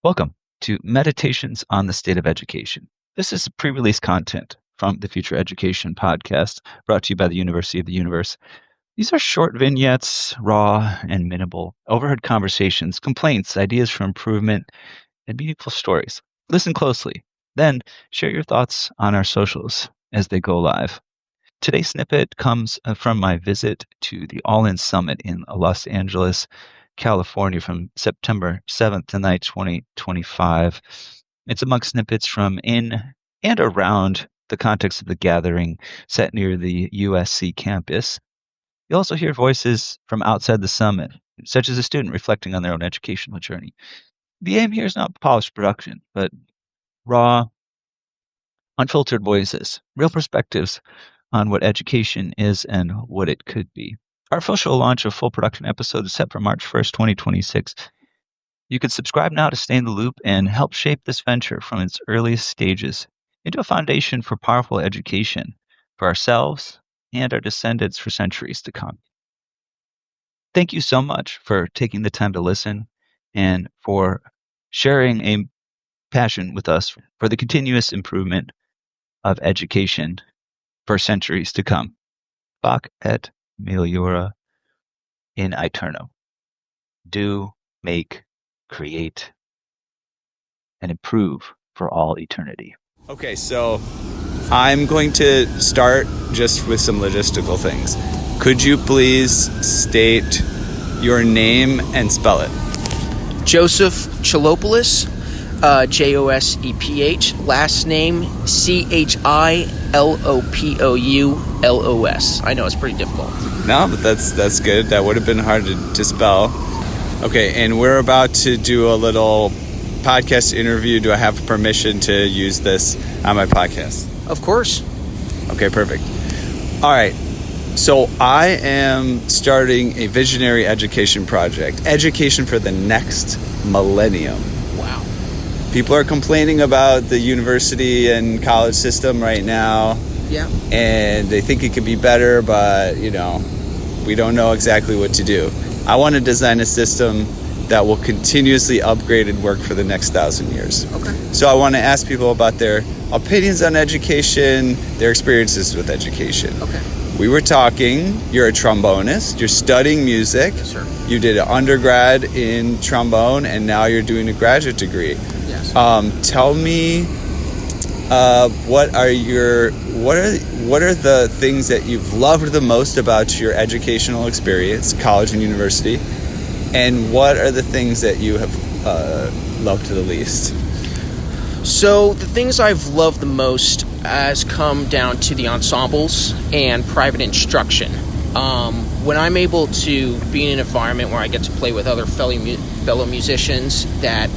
Welcome to Meditations on the State of Education. This is pre-release content from the Future Education podcast brought to you by the University of the Universe. These are short vignettes, raw and minimal, overheard conversations, complaints, ideas for improvement, and meaningful stories. Listen closely, then share your thoughts on our socials as they go live. Today's snippet comes from my visit to the All-In Summit in Los Angeles, California from September 7th to 9th, 2025. It's among snippets from in and around the context of the gathering set near the USC campus. You'll also hear voices from outside the summit, such as a student reflecting on their own educational journey. The aim here is not polished production, but raw, unfiltered voices, real perspectives on what education is and what it could be. Our official launch of full production episodes is set for March 1st, 2026. You can subscribe now to stay in the loop and help shape this venture from its earliest stages into a foundation for powerful education for ourselves and our descendants for centuries to come. Thank you so much for taking the time to listen and for sharing a passion with us for the continuous improvement of education for centuries to come. Fac et meliora in aeterno. Do, make, create, and improve for all eternity. Okay, so I'm going to start just with some logistical things. Could you please state your name and spell it? Joseph Chilopoulos, Joseph, last name Chilopoulos. I know it's pretty difficult. No, but that's good. That would have been hard to spell. Okay, and we're about to do a little podcast interview. Do I have permission to use this on my podcast? Of course. Okay, perfect. All right. So I am starting a visionary education project, education for the next millennium. Wow. People are complaining about the university and college system right now. Yeah. And they think it could be better, but, we don't know exactly what to do. I want to design a system that will continuously upgrade and work for the next 1,000 years. Okay. So I want to ask people about their opinions on education, their experiences with education. Okay. We were talking, you're a trombonist, you're studying music. Yes, sir. You did an undergrad in trombone, and now you're doing a graduate degree. Yes. Tell me, what are the things that you've loved the most about your educational experience, college and university, and what are the things that you have loved the least? So the things I've loved the most has come down to the ensembles and private instruction. When I'm able to be in an environment where I get to play with other fellow musicians that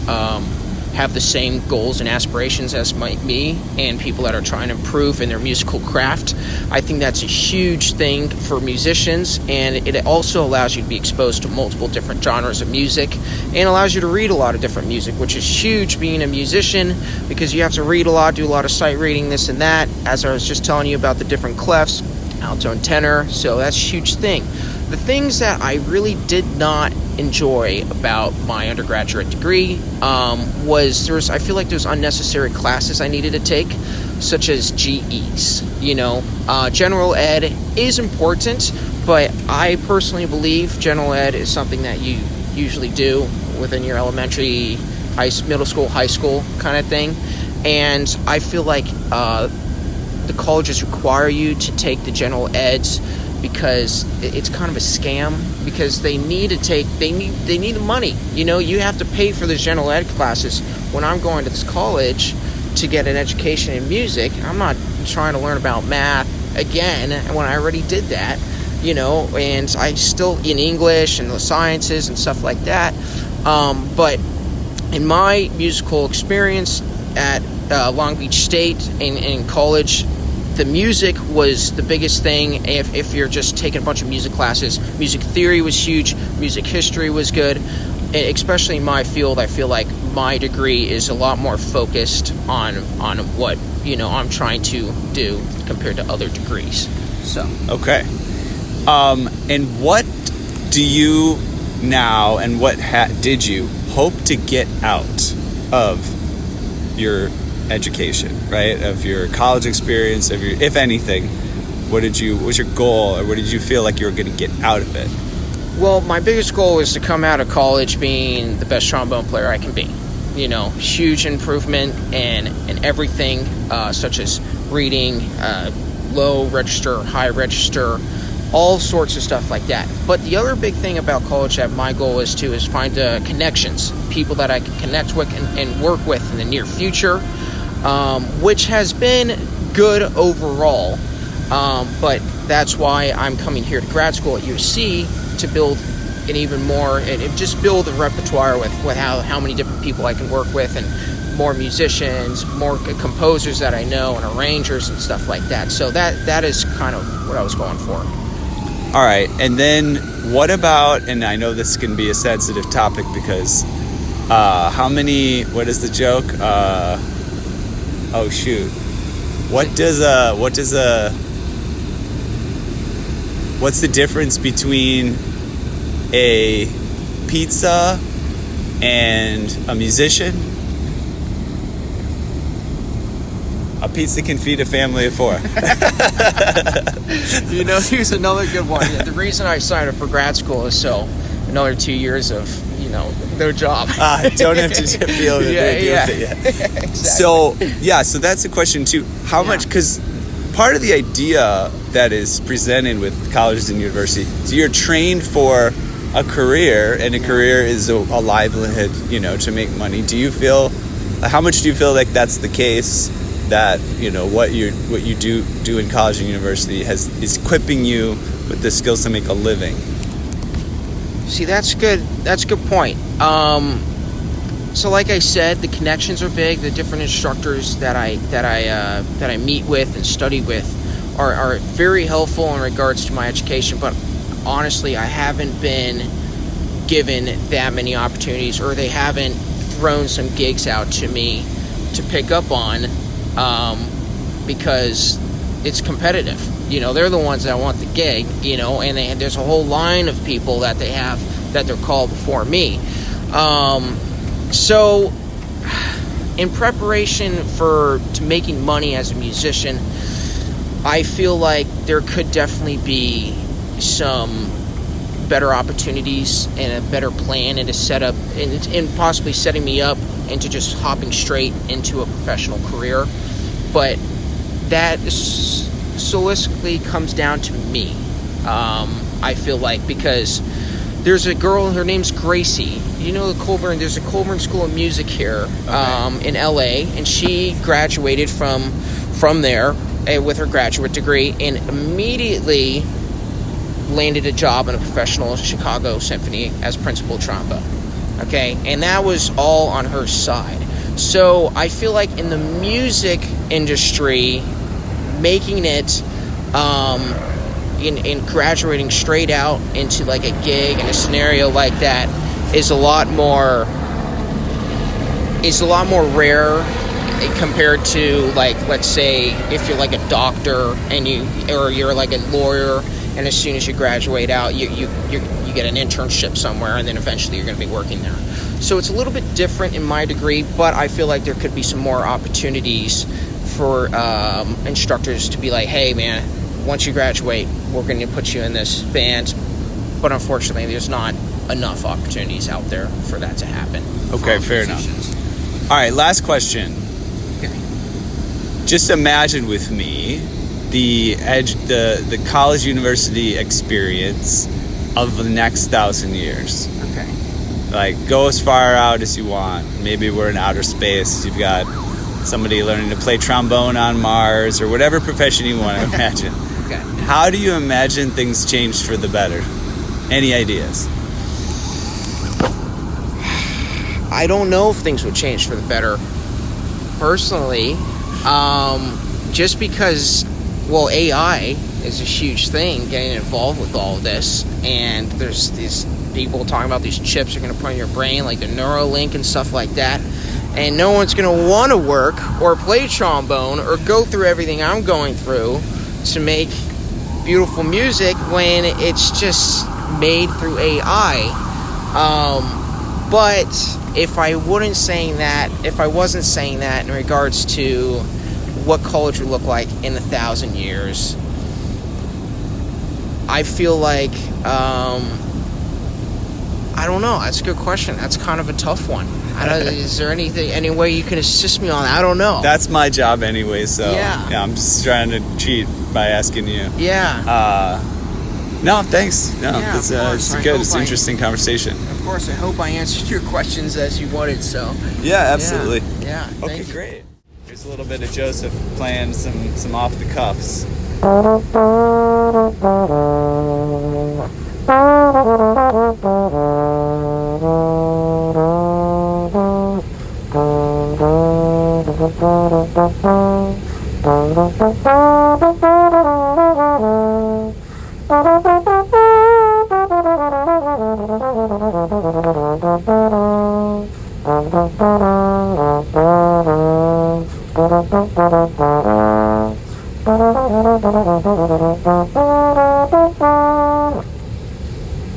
have the same goals and aspirations as me, and people that are trying to improve in their musical craft, I think that's a huge thing for musicians, and it also allows you to be exposed to multiple different genres of music and allows you to read a lot of different music, which is huge being a musician, because you have to read a lot, do a lot of sight reading, this and that, as I was just telling you about the different clefs, alto and tenor, so that's a huge thing. The things that I really did not enjoy about my undergraduate degree was I feel like there's unnecessary classes I needed to take, such as GEs. General ed is important, but I personally believe general ed is something that you usually do within your elementary, middle school, high school kind of thing. And I feel like the colleges require you to take the general eds because it's kind of a scam, because they need the money. You have to pay for the general ed classes. When I'm going to this college to get an education in music, I'm not trying to learn about math again when I already did that, and I still in English and the sciences and stuff like that. But in my musical experience at Long Beach State in college, the music was the biggest thing. If you're just taking a bunch of music classes, music theory was huge, music history was good. Especially in my field, I feel like my degree is a lot more focused on what I'm trying to do compared to other degrees. So okay, and what do you now, and what did you hope to get out of your education, right? Of your college experience, of your, if anything, what was your goal, or what did you feel like you were going to get out of it? Well, my biggest goal is to come out of college being the best trombone player I can be. Huge improvement in everything, such as reading, low register, high register, all sorts of stuff like that. But the other big thing about college that my goal is find connections, people that I can connect with and work with in the near future, which has been good overall. But that's why I'm coming here to grad school at USC to build an even more, and just build a repertoire with how many different people I can work with, and more musicians, more composers that I know, and arrangers and stuff like that. So that is kind of what I was going for. All right, and then what about, and I know this can be a sensitive topic because what is the joke? Oh shoot. What's the difference between a pizza and a musician? A pizza can feed a family of 4. Here's another good one. The reason I signed up for grad school is so another 2 years of, no job. Don't have to feel that Exactly. So that's a question too. How much, because part of the idea that is presented with colleges and universities, so you're trained for a career, and a career is a livelihood, to make money. How much do you feel like that's the case, that what you do in college and university is equipping you with the skills to make a living? See, that's good point. So like I said, the connections are big. The different instructors that I meet with and study with are very helpful in regards to my education, but honestly, I haven't been given that many opportunities, or they haven't thrown some gigs out to me to pick up on, because it's competitive. They're the ones that want the gig, and there's a whole line of people that they have that they're called before me. So in preparation to making money as a musician, I feel like there could definitely be some better opportunities and a better plan and a setup, and possibly setting me up into just hopping straight into a professional career. But that solistically comes down to me, I feel like, because there's a girl, her name's Gracie. There's a Colburn School of Music here, in LA, and she graduated from there with her graduate degree, and immediately landed a job in a professional Chicago symphony as principal trombone. Okay, and that was all on her side. So I feel like in the music industry, making it in graduating straight out into like a gig and a scenario like that is a lot more rare compared to, like, let's say if you're like a doctor and you're like a lawyer, and as soon as you graduate out, you get an internship somewhere, and then eventually you're going to be working there. So it's a little bit different in my degree, but I feel like there could be some more opportunities for instructors to be like, hey man, once you graduate, we're going to put you in this band. But unfortunately, there's not enough opportunities out there for that to happen. Okay, fair enough. All right, last question. Okay. Just imagine with me the college university experience of the next 1,000 years. Okay. Like, go as far out as you want. Maybe we're in outer space. You've got somebody learning to play trombone on Mars, or whatever profession you want to imagine. Okay. How do you imagine things changed for the better? Any ideas? I don't know if things would change for the better, personally, just because, well, AI is a huge thing getting involved with all of this, and there's these people talking about these chips you're going to put in your brain, like the Neuralink and stuff like that, and no one's going to want to work or play trombone or go through everything I'm going through to make beautiful music when it's just made through AI. But if I wasn't saying that in regards to what college would look like in 1,000 years, I feel like, I don't know. That's a good question. That's kind of a tough one. Is there any way you can assist me on that? I don't know. That's my job anyway, so Yeah. I'm just trying to cheat by asking you. Yeah. No, thanks. No, Yeah, it's of course. good. It's an interesting conversation. Of course, I hope I answered your questions as you wanted, so. Yeah, absolutely. Yeah. Okay, Thank you. great. Here's a little bit of Joseph playing some off the cuffs.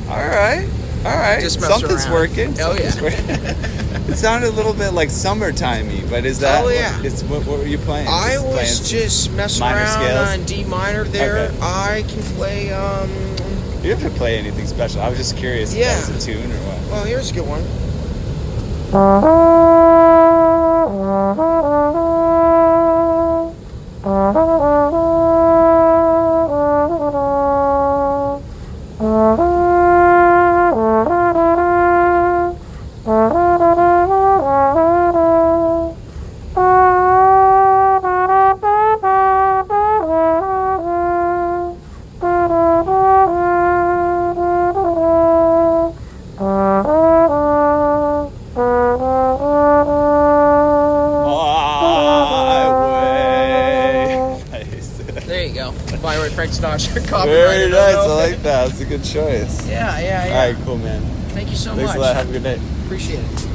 All right. Just mess Something's around. working. Oh, yeah. Something's working. It sounded a little bit like summertimey, but is that? Oh, yeah. What were you playing? I Just was playing just messing minor around scales? on D minor there. Okay. I can play, You have to play anything special. I was just curious Yeah. if that was a tune or what. well, here's a good one. There you go. By the way, Frank Sinatra copyrighted. Very nice. I know. like that. It's a good choice. Yeah. All right, cool, man. Thank you so Thanks much. a lot. Have a good day. Appreciate it.